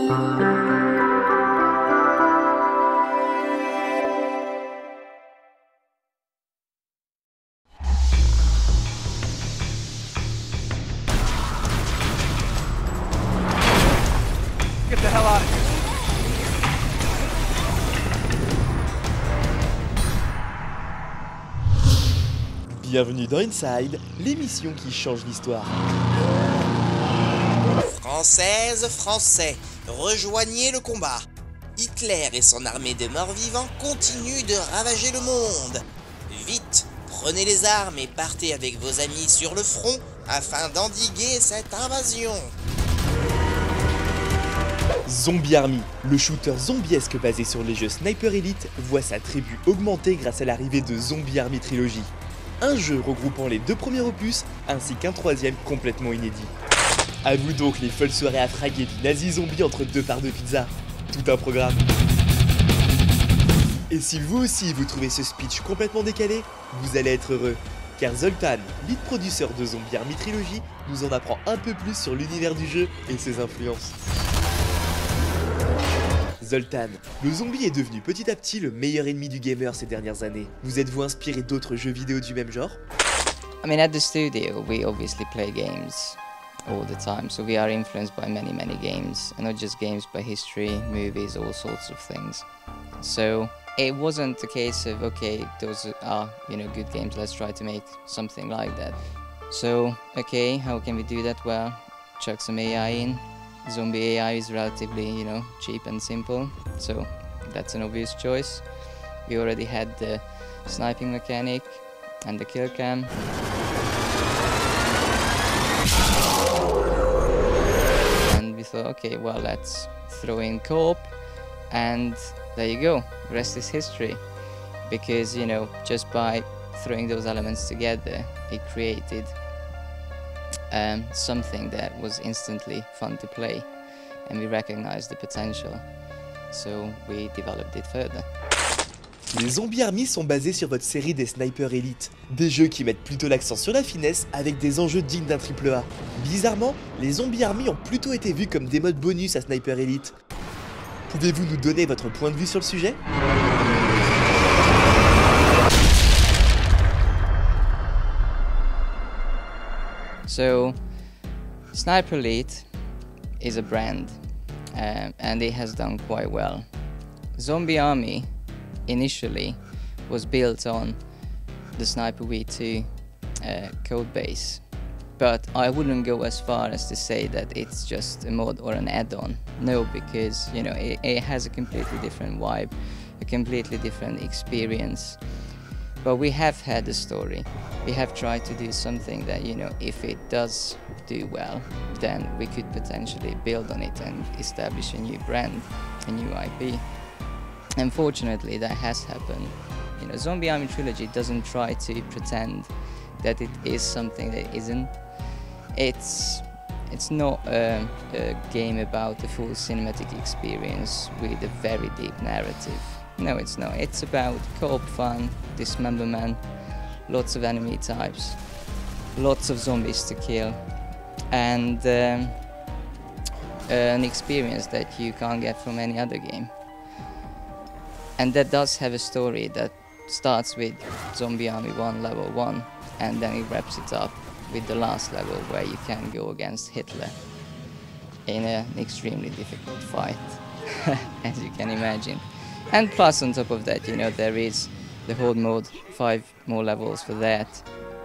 Get the hell out of here. Bienvenue dans Inside, l'émission qui change l'histoire. Françaises, Français, rejoignez le combat. Hitler et son armée de morts vivants continuent de ravager le monde. Vite, prenez les armes et partez avec vos amis sur le front afin d'endiguer cette invasion. Zombie Army, le shooter zombiesque basé sur les jeux Sniper Elite, voit sa tribu augmenter grâce à l'arrivée de Zombie Army Trilogy. Un jeu regroupant les deux premiers opus, ainsi qu'un troisième complètement inédit. A vous donc les folles soirées à fraguer du nazi zombie entre deux parts de pizza. Tout un programme. Et si vous aussi vous trouvez ce speech complètement décalé, vous allez être heureux. Car Zoltan, lead producer de Zombie Army Trilogy, nous en apprend un peu plus sur l'univers du jeu et ses influences. Zoltan, le zombie est devenu petit à petit le meilleur ennemi du gamer ces dernières années. Vous êtes-vous inspiré d'autres jeux vidéo du même genre? I mean, at the studio, we obviously play games all the time, so we are influenced by many games, and not just games, but history, movies, all sorts of things. So it wasn't a case of, okay, those are, good games, let's try to make something like that. So, okay, how can we do that? Well, chuck some AI in. Zombie AI is relatively, cheap and simple, so that's an obvious choice. We already had the sniping mechanic and the kill cam. And we thought, okay, well, let's throw in co-op, and there you go, the rest is history. Because, just by throwing those elements together, it created something that was instantly fun to play, and we recognized the potential, so we developed it further. Les Zombie Army sont basés sur votre série des Sniper Elite, des jeux qui mettent plutôt l'accent sur la finesse avec des enjeux dignes d'un AAA. Bizarrement, les Zombie Army ont plutôt été vus comme des modes bonus à Sniper Elite. Pouvez-vous nous donner votre point de vue sur le sujet ? So, Sniper Elite is a brand, and it has done quite well. Zombie Army initially was built on the Sniper V2 code base, but I wouldn't go as far as to say that it's just a mod or an add-on. No, because it has a completely different vibe, a completely different experience. But we have had a story. We have tried to do something that, if it does do well, then we could potentially build on it and establish a new brand, a new IP. Unfortunately, that has happened. Zombie Army Trilogy doesn't try to pretend that it is something that isn't. It's not a game about the full cinematic experience with a very deep narrative. No, it's not. It's about co-op fun, dismemberment, lots of enemy types, lots of zombies to kill, and an experience that you can't get from any other game. And that does have a story that starts with Zombie Army 1 level 1, and then it wraps it up with the last level where you can go against Hitler in an extremely difficult fight, as you can imagine. And plus on top of that, there is the Horde mode, 5 more levels for that,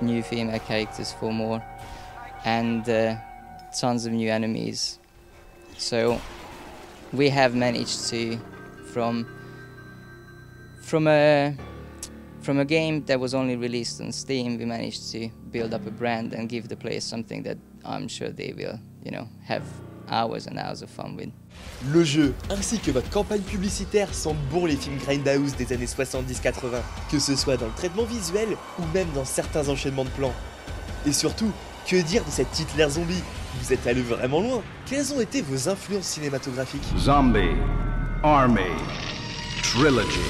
new female characters 4 more, and tons of new enemies. So we have managed to, from a game that was only released on Steam, we managed to build up a brand and give the players something that I'm sure they will, have hours and hours of fun with. Le jeu, ainsi que votre campagne publicitaire sentent bon les films Grindhouse des années 70-80, que ce soit dans le traitement visuel ou même dans certains enchaînements de plans. Et surtout, que dire de cet Hitler zombie? Vous êtes allé vraiment loin. Quelles ont été vos influences cinématographiques? Zombie Army Trilogy.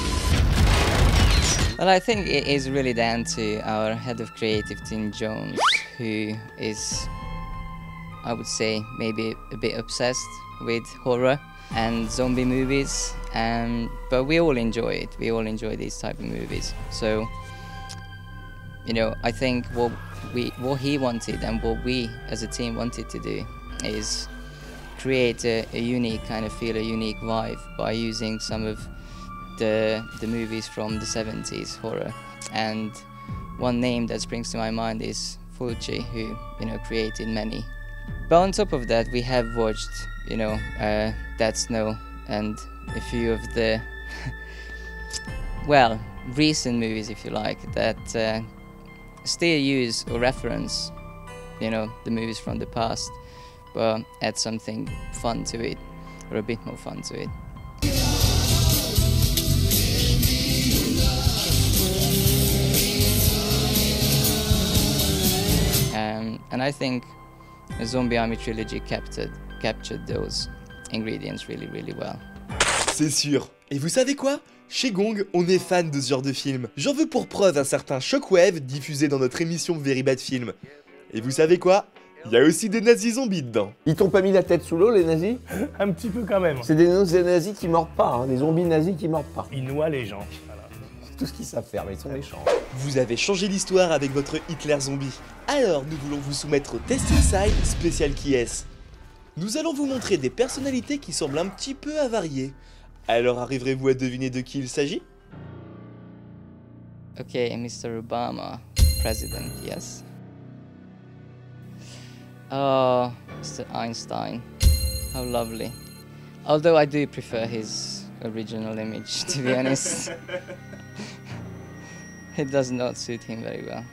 Well, I think it is really down to our head of creative, Tim Jones, who is I would say, maybe a bit obsessed with horror and zombie movies, but we all enjoy it. We all enjoy these type of movies. So, you know, I think what he wanted and what we as a team wanted to do is create a unique kind of feel, a unique vibe by using some of the movies from the 70s horror. And one name that springs to my mind is Fulci, who, you know, created many. But on top of that, we have watched, you know, Dead Snow and a few of the, well, recent movies, if you like, that still use or reference, you know, the movies from the past, but add something fun to it, or a bit more fun to it. And I think the Zombie Army Trilogy captured those ingredients really, really well. C'est sûr. Et vous savez quoi? Chez GONG, on est fan de ce genre de film. J'en veux pour preuve un certain Shockwave diffusé dans notre émission Very Bad Film. Et vous savez quoi? Il y a aussi des nazis zombies dedans. Ils t'ont pas mis la tête sous l'eau, les nazis? Un petit peu quand même. C'est des nazis qui mordent pas, hein, des zombies nazis qui mordent pas. Ils noient les gens. Voilà. C'est tout ce qu'ils savent faire, mais ils sont méchants. Vous avez changé l'histoire avec votre Hitler zombie. Alors nous voulons vous soumettre au Test Inside spécial qui est. Nous allons vous montrer des personnalités qui semblent un petit peu avariées. Alors arriverez-vous à deviner de qui il s'agit? Okay, Mr. Obama, president, yes. Oh, Mr. Einstein, how lovely. Although I do prefer his original image, to be honest. It does not suit him very well.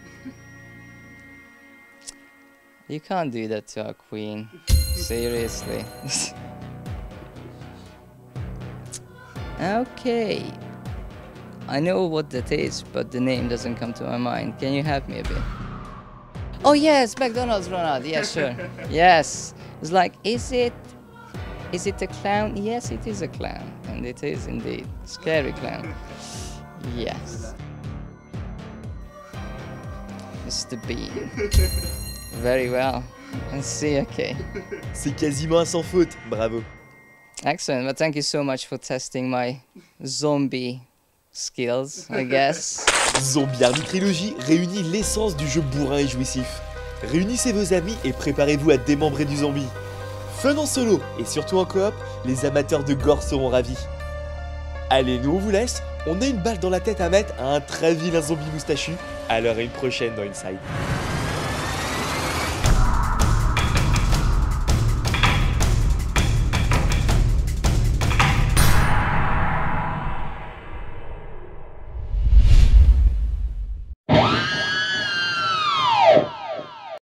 You can't do that to our queen, seriously. Okay, I know what that is, but the name doesn't come to my mind. Can you help me a bit? Oh yes, McDonald's Ronald, yeah, sure. Yes, it's like, is it a clown? Yes, it is a clown, and it is indeed. Scary clown. Yes. Mr. Bean. Very well. Let's see, okay. C'est quasiment un sans faute, bravo. Excellent, well thank you so much for testing my zombie skills, I guess. Zombie Army Trilogy réunit l'essence du jeu bourrin et jouissif. Réunissez vos amis et préparez-vous à démembrer du zombie. Fun en solo et surtout en coop, les amateurs de gore seront ravis. Allez, nous on vous laisse, on a une balle dans la tête à mettre à un très vilain zombie moustachu, alors à une prochaine dans Inside.